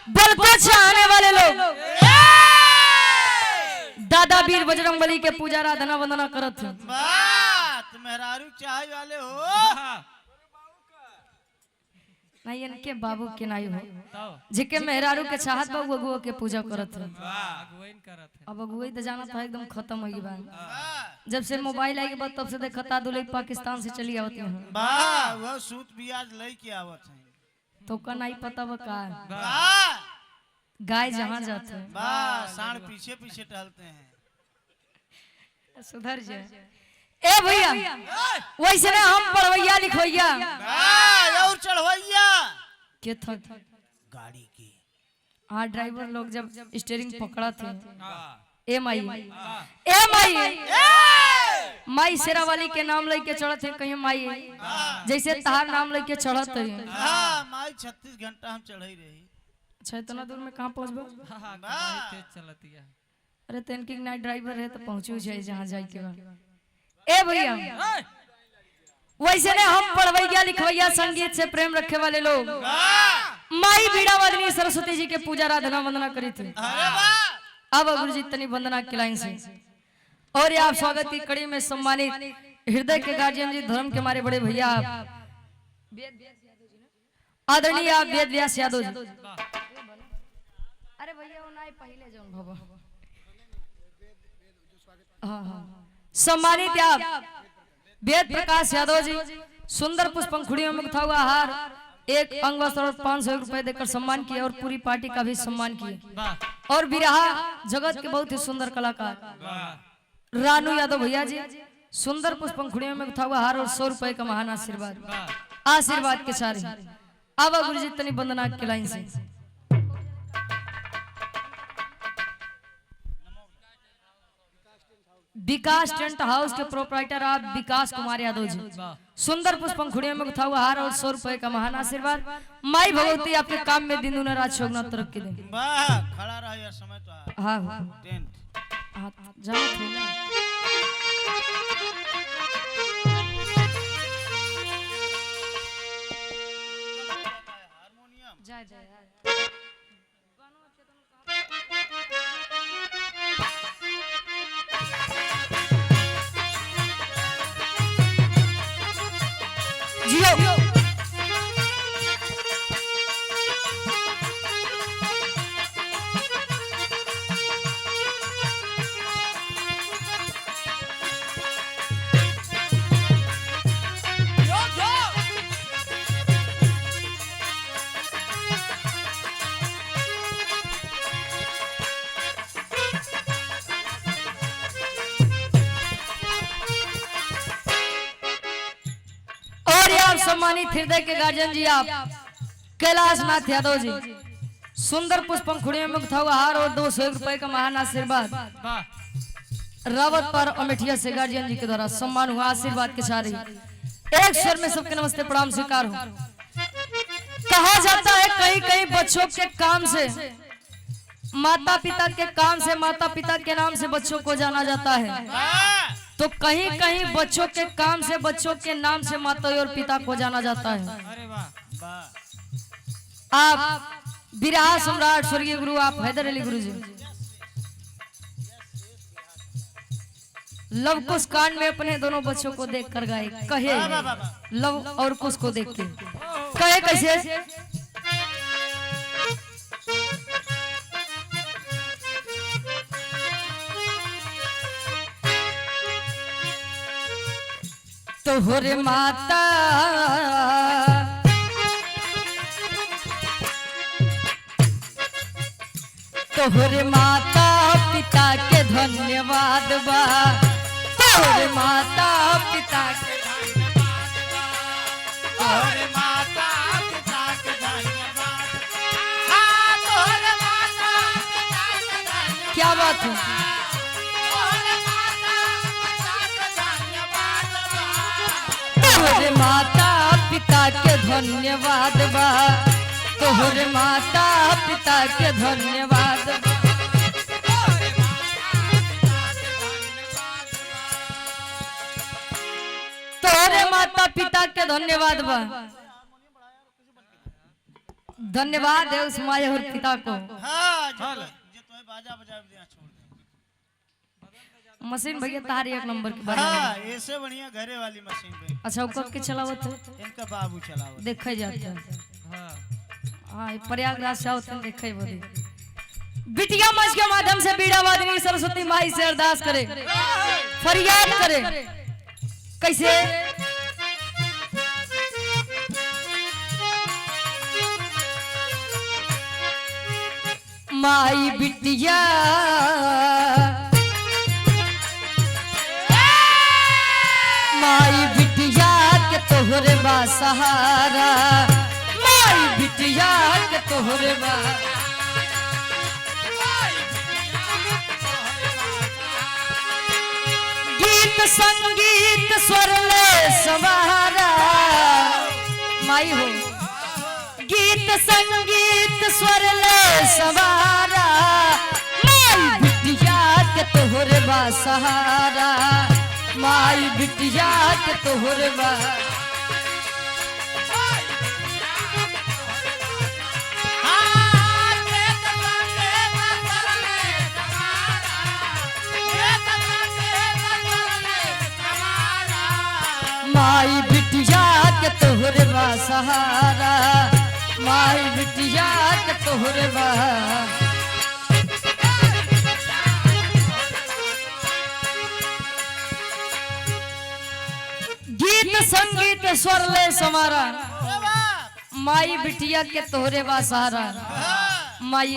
बल को चाहने वाले लोग दादा वीर बजरंगबली के पूजा आराधना वंदना करत हैं। बात मेहरारू चाहे वाले हो नहीं इनके बाबू के नहीं हो जिके मेहरारू के चाहत बाबू अगुआ के पूजा करत है। अब अगुआ तो जाना था एकदम खत्म हो गई। जब से मोबाइल आई के बाद तब से देखता दुल्हे पाकिस्तान से चली आवती है। वाह वो सूत बियाज लई के आवत है तो का नहीं पता वो का गाय जहाँ जाते हैं वाह सांड पीछे पीछे टहलते हैं। सुधर जाए ए भैया वैसे ना हम पढ़वैया लिखवैया और चढ़वैया के था गाड़ी की। हाँ ड्राइवर लोग जब स्टीयरिंग पकड़ा थे ए माई ए माई माई शेरा वाली के नाम लेके चढ़त है कहीं माई जैसे तहार नाम लेके चढ़त है। हाँ माई 36 घंटा हम चढ़ई रही। अच्छा इतना दूर में कहाँ पहुँचबो? अरे तेन की नाइट ड्राइवर है तो पहुँचू जाए जहाँ जाए के बाद। ए भैया वैसे ने हम पढ़वैया लिखवैया संगीत से प्रेम रखे वाले लोग माई बीड़ा वादनी सरस्वती जी के पूजा आराधना वंदना करी थी। अब गुरु जी तनी वंदना के लाइन से और आप स्वागत की कड़ी में सम्मानित हृदय के गार्जियन जी धर्म के हमारे बड़े भैया आदरणीय आप वेद व्यास यादव जी। अरे भैया वो नहीं पहले जौन बाबा हाँ सम्मानित आप वेद प्रकाश यादव जी सुंदर पुष्प पंखुड़ियों में गुथा हुआ हार एक अंग वस्त्र और 500 रुपए देकर सम्मान किया और पूरी पार्टी का भी सम्मान किया। और बिरहा जगत के बहुत ही सुंदर कलाकार रानू यादव भैया जी सुंदर पुष्प पंखुड़ियों में गुथा हुआ हार और 100 रुपए का महान आशीर्वाद के सारे। अब गुरु जी तनी वंदना के लाइन से विकास टेंट हाउस के प्रोप्राइटर आप विकास कुमार यादव जी सुंदर पुष्प पंखुड़ियों में गुथा हुआ हार और 100 रुपए का महान आशीर्वाद। माई भगवती आपके काम में दिन दुना रात शोभना तरक्की दे। वाह खड़ा रहा यार समय तो हाँ टेंट हाँ जाओ थे ना हारमोनियम जाए जाए जियो सम्मानित हृदय के गार्जियन जी आप कैलाश नाथ यादव जी सुंदर पुष्प पंखुड़ियों में गुथा हुआ हार और 200 रुपए का महान आशीर्वाद रावत पर अमेठिया से गार्जियन जी के द्वारा सम्मान हुआ। आशीर्वाद के सारे एक स्वर में सबके नमस्ते प्रणाम स्वीकार हो। कहा जाता है कहीं कहीं बच्चों के काम से माता पिता के काम से माता पिता के नाम से बच्चों को जाना जाता है तो कहीं कहीं बच्चों के काम से बच्चों के नाम से माता और पिता को जाना जाता है। आप बिरहा सम्राट स्वर्गीय गुरु आप हैदर अली गुरु जी लव कुश कांड में अपने दोनों बच्चों को देख कर गाए कहे लव और कुश को देख के कहे कैसे तोहरे माता तोहरे माता पिता के धन्यवाद बा तोहरे माता पिता के तोहरे माता पिता के धन्यवाद। हाँ तोहरे माता पिता के धन्यवाद। क्या बात है तोहरे माता पिता के धन्यवाद बा तोहरे माता पिता के धन्यवाद तोहरे माता पिता के धन्यवाद बा। धन्यवाद है उस माया और पिता को। हाँ जो तुम्हें बाजा बजा दिया छोड़ दे। मशीन भैया तारी एक नंबर की बना। हाँ ऐसे बढ़िया घरे वाली मशीन पे। अच्छा वो कब के चलावत है? इनका बाबू चलावत। देखे जाते हैं। हाँ ये प्रयागराज से होते हैं देखे बोली। बिटिया मंच के माध्यम से बीड़ा वादनी सरस्वती माई से अरदास करे, फरियाद करे। कैसे? माई बिटिया माई बिटिया के तोहरे बा सहारा, माई बिटिया के तोहरे बा। गीत संगीत स्वर ले सवारा, माई हो गीत संगीत स्वर ले सवारा, माई बिटिया के तोहरे बा सहारा, माई बिटिया के तोहरे बा। माई बिटिया के तोहरे बा सहारा, माई बिटिया के तोहरे बा। गीत संगीत स्वर ले समारा, माई बिटिया के तोहरे बा सहारा। माई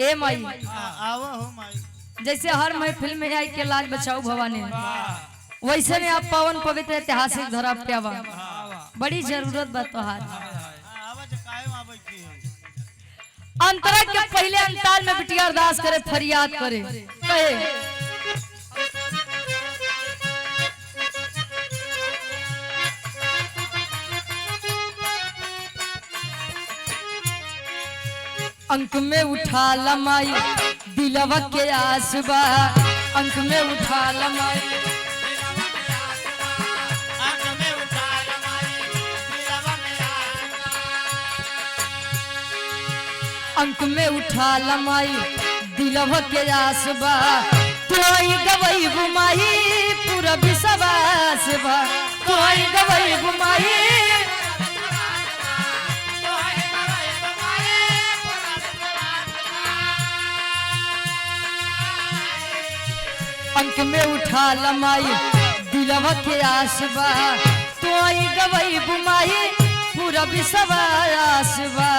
ए माई आवा हो माई। जैसे हर महफिल में आई के लाज बचाओ भवानी, वैसे में आप पावन पवित्र ऐतिहासिक धरा पे आवा। बड़ी जरूरत बा तोहार। अंतरा के पहले अंताल में बिटिया अरदास करे, फरियाद करे। कहे अंक में उठा लमाई दिलवा के आसबा, अंक में उठा लमाई अंक में उठा लमाई दिलवा के आसबा। तुई गवई बुमाई पूरा विश्वास बा, तुई गवई बुमाई अंक में उठा लमाई दिलवा के आसबा। तुई गवई बुमाई पूरा विश्वास बा।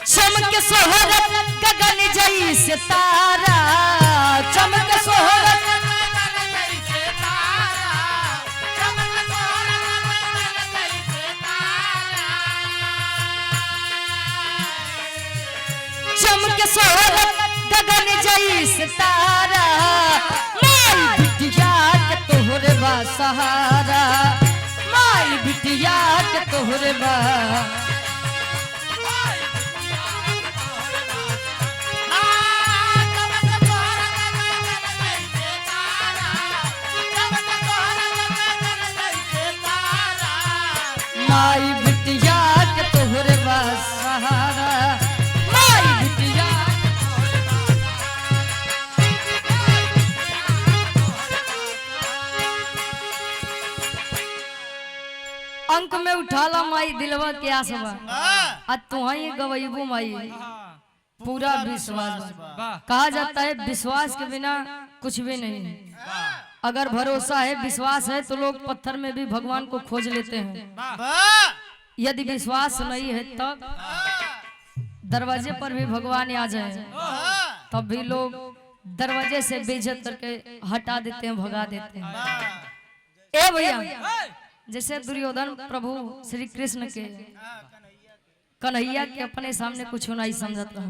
चमक सोहरत गगन जैसे तारा, चमक सोहरत चमक सोहरत गगन जैसे तारा, माई बिटिया के तोहरे बा सहारा, माई बिटिया के तोहरे बा। माई बिटिया के तोहरे बा सहारा, माई बिटिया अंक में उठाला माई दिलवा के आसबा। आ तुहई गवैबू माई पूरा विश्वास बा। कहा जाता है विश्वास के बिना कुछ भी नहीं है। अगर भरोसा है विश्वास है तो लोग पत्थर में भी भगवान को खोज लेते हैं। यदि विश्वास नहीं है तब दरवाजे पर भी भगवान आ जाए तब भी लोग दरवाजे से बेइज्जत करके हटा देते हैं, भगा देते हैं। ए भैया जैसे दुर्योधन प्रभु श्री कृष्ण के कन्हैया के अपने सामने कुछ नहीं समझत रहा,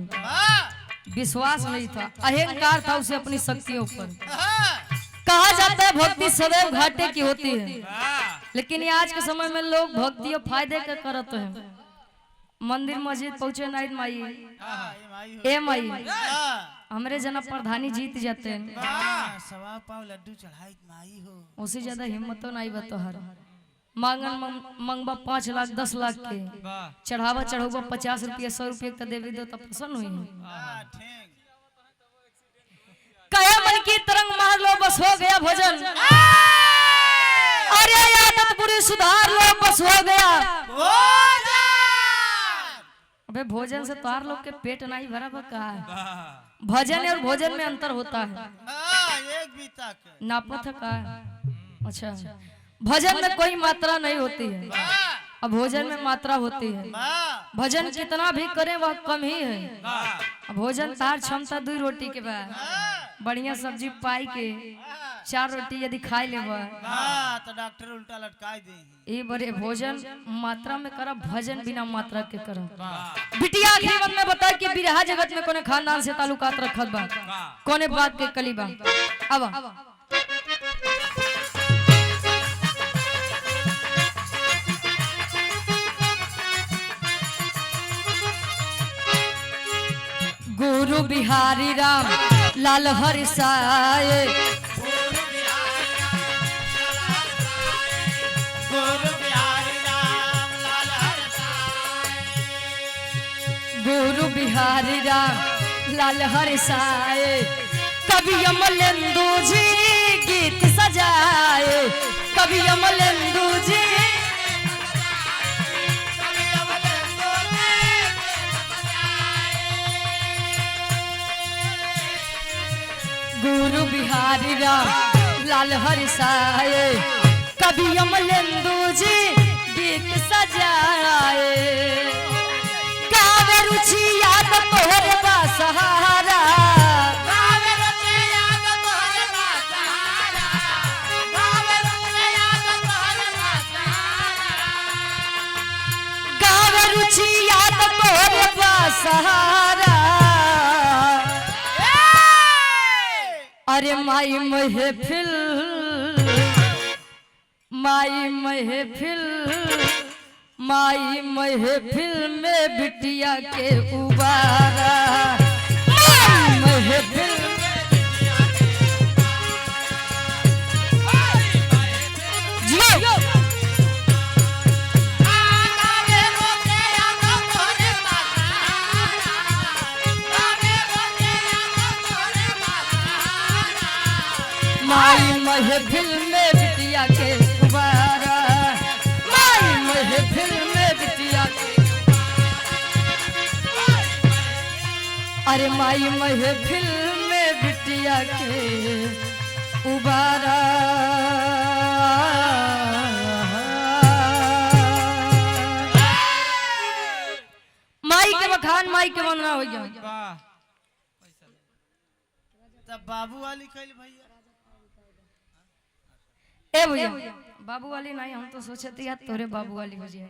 विश्वास नहीं था, अहंकार था उसे अपनी शक्तियों पर। कहा जाता है भक्ति सदैव घाटे की होती है, लेकिन ये आज के समय में लोग भक्ति और फायदे का करते हैं। मंदिर मस्जिद पहुंचे नहीं माई ए माई हमरे जना प्रधानी जीत जाते हैं, सवा पाव लड्डू चढ़ाई माई हो, उससे ज्यादा हिम्मत तो नहीं बतोहर। मंगबा 5 लाख 10 लाख के चढ़ावा चढ़ावा 50 रुपया 100 रुपया का देवी दो तब प्रसन्न हुई हाँ ठीक कहे मन की तरंग मार लो बस हो गया भोजन अरे आदत बुरी सुधार लो बस हो गया अबे भोजन से तार लोग के पेट नहीं भरा का है भजन और भोजन में अंतर होता है एक भी तक नापा था का अच्छा भजन में कोई मात्रा नहीं होती है अब भोजन में मात्रा होती है भजन कितना भी करें वह कम ही है भोजन तार क्षमता 2 रोटी के बाद बढ़िया सब्जी पाई के 4 रोटी यदि खाई ले तो डॉक्टर उल्टा लटकाई दे ये बड़े भोजन मात्रा में करा भजन बिना मात्रा के करा बिटिया आखिरी वक्त में बता कि बिरहा जगत में कोने खानदान से ताल्लुकात रखत बा कोने बात के कलीबा अब गुरु बिहारी राम लाल हरिसाए गुरु बिहारी राम लाल हरिसाए कभी अमलेंदु जी गीत सजाए कभी अमलेंदु जी गुरु बिहारी राम लाल हरिसाए कभी अमलेंदु जी गीत सजाए गावे रुचि याद तोहरे बा सहारा गावे रुचि याद तोहरे बा सहारा गावे रुचि याद तोहरे बा सहारा गावे रुचि याद तोहरे बा सहारा अरे माई महफिल माई महफिल में बिटिया के उबारा माई महफिल जियो माई महफिल में बिटिया के उबारा माई महफिल में बिटिया के अरे माई महफिल में बिटिया के उबारा माई के बखान माई के वंदना हो गया तब बाबू वाली कैल भैया ए भैया बाबू वाली नहीं हम तो सोचे थे यार तोरे बाबू वाली हो जाए